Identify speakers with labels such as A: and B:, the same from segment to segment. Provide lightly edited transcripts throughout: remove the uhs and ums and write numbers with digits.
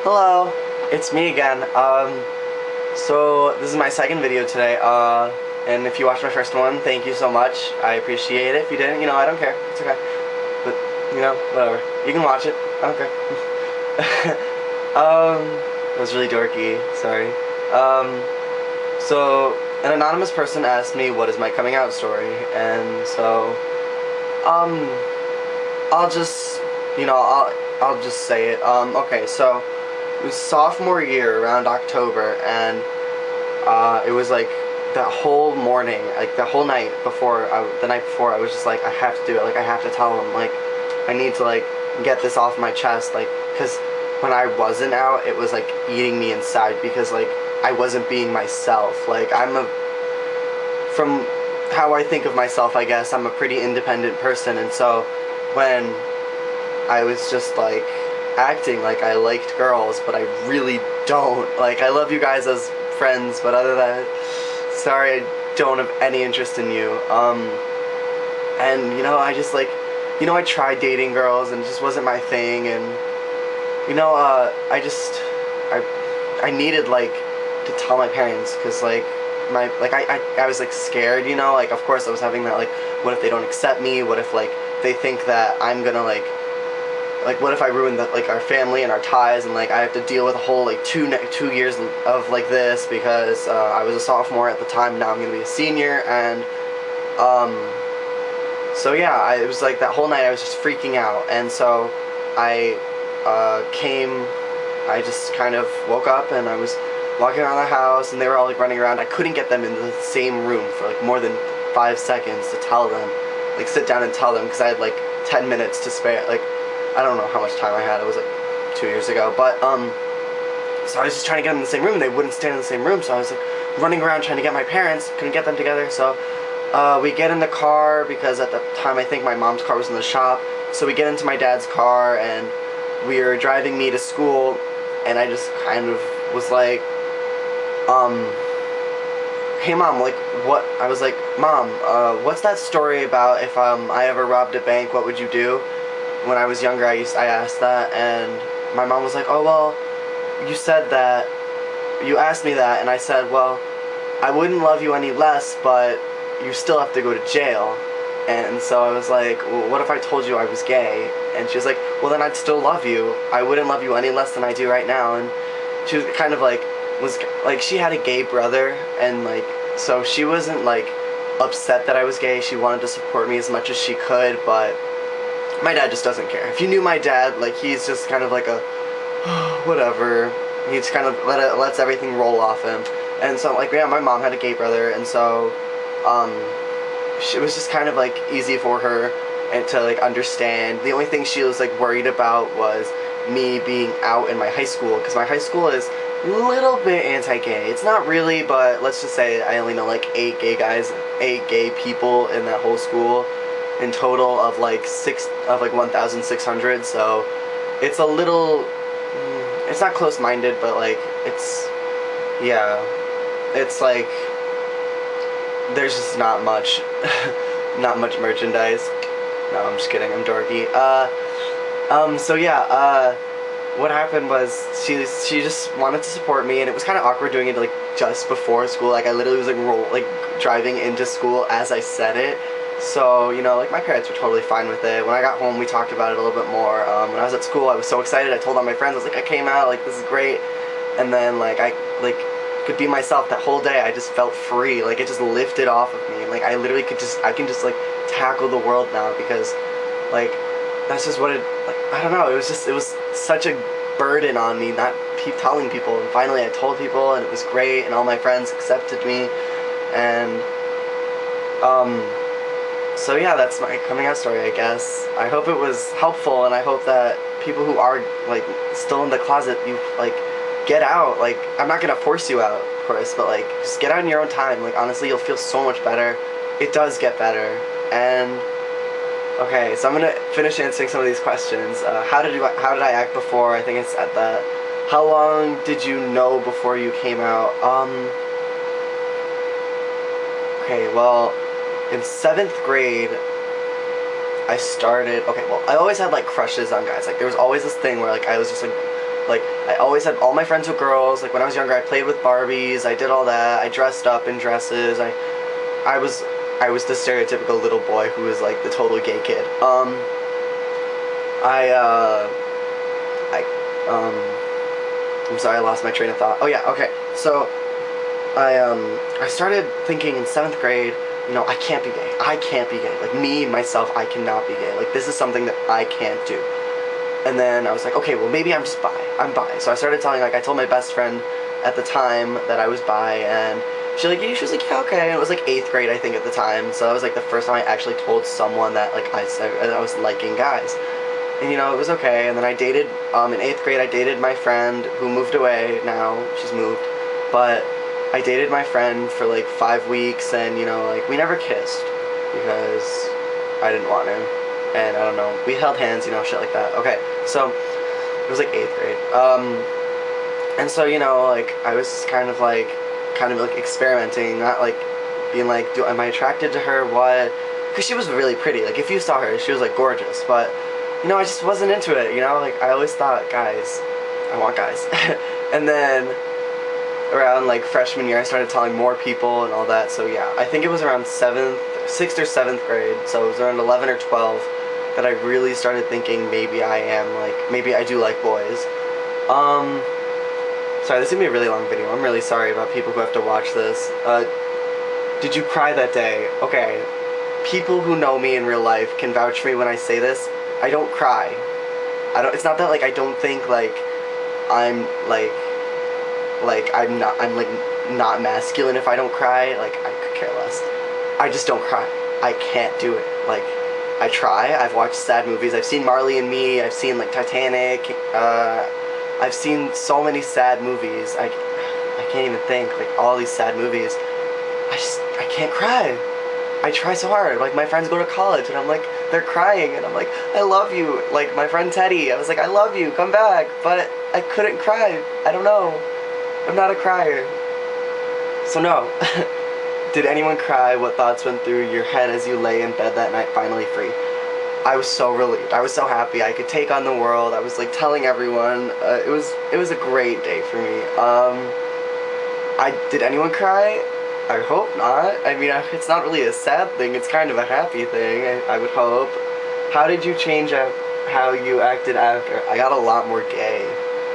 A: Hello, it's me again. So this is my second video today. And if you watched my first one, thank you so much. I appreciate it. If you didn't, I don't care. It's okay. But whatever. You can watch it. I don't care. It was really dorky. Sorry. So an anonymous person asked me what is my coming out story, and so I'll just I'll just say it. Okay, so it was sophomore year around October, and it was like that whole morning, like the whole night before, the night before, I was just like, I have to do it, like I have to tell them, like I need to like get this off my chest, like, because when I wasn't out, it was like eating me inside, because like I wasn't being myself. Like from how I think of myself, I guess I'm a pretty independent person, and so when I was just like acting like I liked girls, but I really don't. Like, I love you guys as friends, but other than that, sorry, I don't have any interest in you. And I just like, I tried dating girls and it just wasn't my thing, and I needed like to tell my parents, because like I was like scared, like of course I was having that like, what if they don't accept me, what if like they think that I'm gonna like what if I ruin like our family and our ties, and like I have to deal with a whole like 2 years of like this, because I was a sophomore at the time, now I'm gonna be a senior, and so yeah, it was like that whole night I was just freaking out, and so I I just kind of woke up and I was walking around the house, and they were all like running around. I couldn't get them into the same room for like more than 5 seconds to tell them, like sit down and tell them, because I had like 10 minutes to spare. Like, I don't know how much time I had, it was like 2 years ago, but so I was just trying to get them in the same room, and they wouldn't stand in the same room, so I was like running around trying to get my parents, couldn't get them together. So we get in the car, because at the time I think my mom's car was in the shop, so we get into my dad's car, and we were driving me to school, and I just kind of was like, hey mom, like what, I was like, Mom, what's that story about if I ever robbed a bank, what would you do? When I was younger, I asked that, and my mom was like, oh well, you said that, you asked me that, and I said, well, I wouldn't love you any less, but you still have to go to jail. And so I was like, well, what if I told you I was gay? And she was like, well then I'd still love you. I wouldn't love you any less than I do right now. And she was kind of like, she had a gay brother, and like, so she wasn't like upset that I was gay. She wanted to support me as much as she could, but my dad just doesn't care. If you knew my dad, like, he's just kind of like a whatever. He just kind of lets everything roll off him. And so like, yeah, my mom had a gay brother, and so it was just kind of like easy for her and to like understand. The only thing she was like worried about was me being out in my high school, because my high school is a little bit anti-gay. It's not really, but let's just say I only know like 8 gay people in that whole school, in total of like 1,600. So it's a little, it's not close-minded, but like it's, yeah, it's like there's just not much merchandise. No, I'm just kidding, I'm dorky. So yeah, what happened was she just wanted to support me, and it was kind of awkward doing it like just before school. Like I literally was like driving into school as I said it. So like my parents were totally fine with it. When I got home, we talked about it a little bit more. When I was at school, I was so excited. I told all my friends, I was like, I came out, like this is great. And then like I could be myself that whole day. I just felt free. Like it just lifted off of me. Like I literally I can just like tackle the world now, because like that's just what it, like, I don't know, it was such a burden on me not keep telling people, and finally I told people, and it was great, and all my friends accepted me, and so yeah, that's my coming out story, I guess. I hope it was helpful, and I hope that people who are like still in the closet, you like get out. Like, I'm not gonna force you out, of course, but like just get out in your own time. Like honestly, you'll feel so much better. It does get better. And okay, so I'm gonna finish answering some of these questions. How did I act before? I think it's at that. How long did you know before you came out? Okay, well, in 7th grade, I started. Okay, well, I always had like crushes on guys. Like there was always this thing where like I was just like Like, I always had all my friends were girls. Like, when I was younger, I played with Barbies. I did all that. I dressed up in dresses. I was the stereotypical little boy who was like the total gay kid. I'm sorry, I lost my train of thought. Oh yeah, okay. So, I started thinking in 7th grade, you know, I can't be gay. I can't be gay. Like, me, myself, I cannot be gay. Like, this is something that I can't do. And then I was like, okay, well, maybe I'm just bi. I'm bi. So I started telling, like, I told my best friend at the time that I was bi, and she was like, yeah, okay. And it was like 8th grade, I think, at the time. So that was like the first time I actually told someone that, like, I was liking guys. And, you know, it was okay. And then I dated, in 8th grade, I dated my friend who moved away now. She's moved. But I dated my friend for like 5 weeks, and, you know, like, we never kissed because I didn't want to. And I don't know, we held hands, you know, shit like that. Okay, so it was like 8th grade. And so, you know, like, I was kind of like experimenting, not like being like, am I attracted to her? What? Because she was really pretty. Like, if you saw her, she was like gorgeous. But, you know, I just wasn't into it. You know, like, I always thought, guys, I want guys. And then around like freshman year, I started telling more people and all that. So yeah, I think it was around 6th or 7th grade. So it was around 11 or 12 that I really started thinking maybe I do like boys. Sorry, this is gonna be a really long video. I'm really sorry about people who have to watch this. Did you cry that day? Okay, people who know me in real life can vouch for me when I say this. I don't cry. It's not that, like, I don't think, like, I'm not masculine if I don't cry. Like, I could care less. I just don't cry. I can't do it. Like, I try. I've watched sad movies. I've seen Marley and Me. I've seen, like, Titanic. I've seen so many sad movies. I can't even think. Like, all these sad movies. I can't cry. I try so hard. Like, my friends go to college, and I'm like, they're crying, and I'm like, I love you. Like, my friend Teddy, I was like, I love you, come back. But I couldn't cry. I don't know. I'm not a crier. So no. Did anyone cry? What thoughts went through your head as you lay in bed that night finally free? I was so relieved. I was so happy. I could take on the world. I was like telling everyone. It was a great day for me. Did anyone cry? I hope not. I mean, it's not really a sad thing. It's kind of a happy thing, I would hope. How did you change up how you acted after? I got a lot more gay.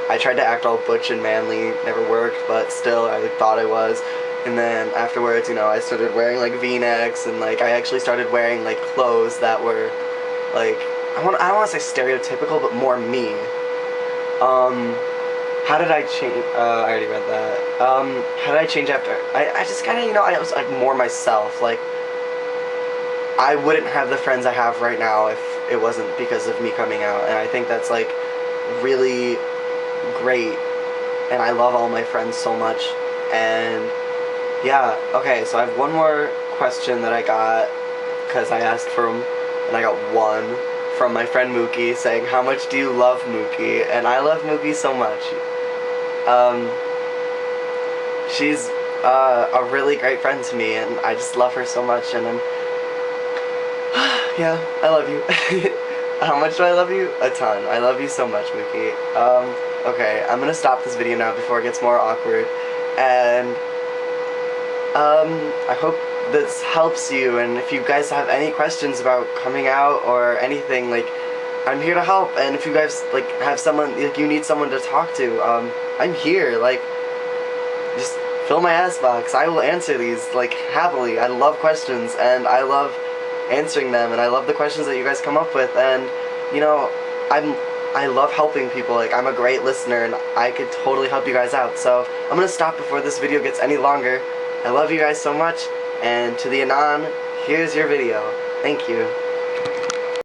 A: I tried to act all butch and manly, never worked, but still, I thought I was. And then afterwards, you know, I started wearing like V-necks, and like I actually started wearing like clothes that were like, I don't want to say stereotypical, but more me. How did I change? I already read that. How did I change after? I just kind of, you know, I was like more myself. Like, I wouldn't have the friends I have right now if it wasn't because of me coming out, and I think that's like really great, and I love all my friends so much. And yeah, okay, so I have one more question that I got, because I asked for them, and I got one from my friend Mookie saying, how much do you love Mookie? And I love Mookie so much. She's a really great friend to me, and I just love her so much, and yeah, I love you. How much do I love you? A ton. I love you so much, Mookie. Okay, I'm gonna stop this video now before it gets more awkward, and I hope this helps you, and if you guys have any questions about coming out or anything, like, I'm here to help. And if you guys like have someone, like, you need someone to talk to, I'm here. Like, just fill my ass box. I will answer these, like, happily. I love questions, and I love answering them, and I love the questions that you guys come up with, and, you know, I love helping people. Like, I'm a great listener, and I could totally help you guys out. So I'm gonna stop before this video gets any longer. I love you guys so much, and to the Anon, here's your video. Thank you.